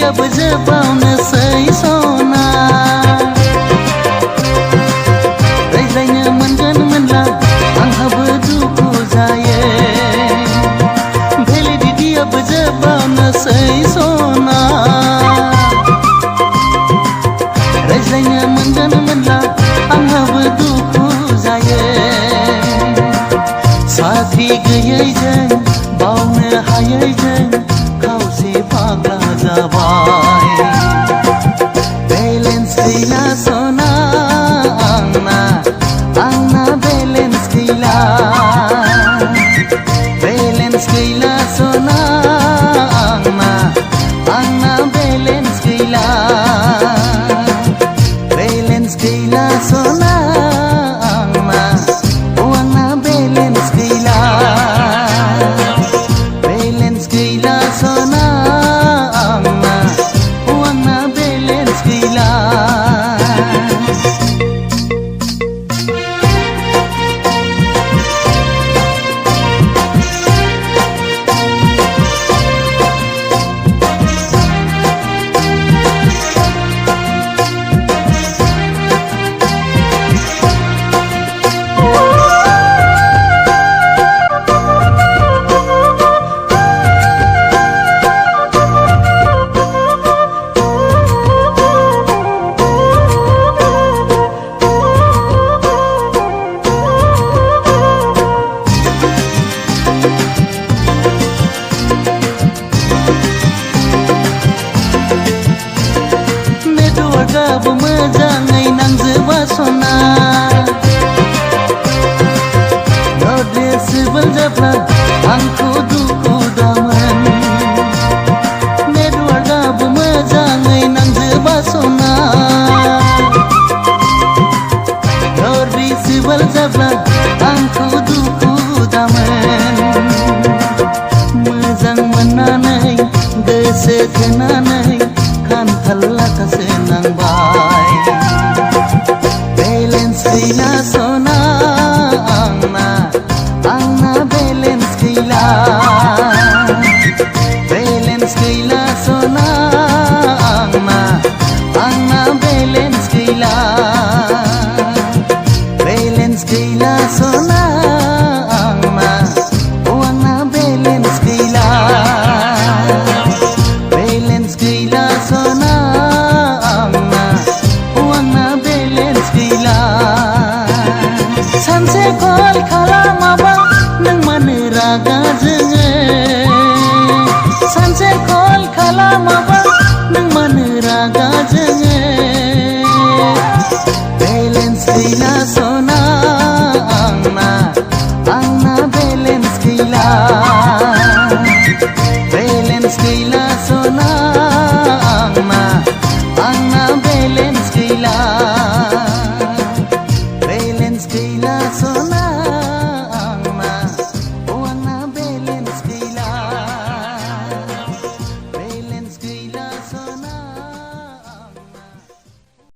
दियाबो जोबावनोसै सना रायज्लायनो मोनगोन मोनला आंहाबो दुखु जायो भेलिडिटियाबो जोबावनोसै सना रायज्लायनो मोनगोन मोनला आंहाबो दुखु जायो साख्रि गैयैजों बावनो हायैजों खावसे फाग्ला जाबाय बेलेन्स गैला सना आंना बेलेन्स गैला बेलेन्स गैला सना आंना बेलेन्स गैला बेलेन्स गैला सना आंना बेलेन्स गैला बेलेन्स गैला सना आंना बेलेन्स गैला नेटवर्कआबो मोजाङै नांजोबा सना नोटिसेबोल जाब्ला आंखौ दुखु दामोन नेटवर्कआबो मोजाङै नांजोबा सना नोटिसेबोल जाब्ला आंखौ दुखु दामोन मोजां मोननानै गोसो थोनानै खान्थाल लाथासो नांबाय बेलेन्स गैला सना आंना बेलेन्स गैला बेलेन्स गैला सना आंना बेलेन्स गैला बेलेन्स गैला सना आंना बेलेन्स गैला बेलेन्स गैला सना आंना बेलेन्स गैला सानसे कल खालामाबा नों मानो रागा जोङो सानसे कल खालामाबा नों मानो रागा जोङो बेलेन्स गैला सना आंना बेलेन्स गैला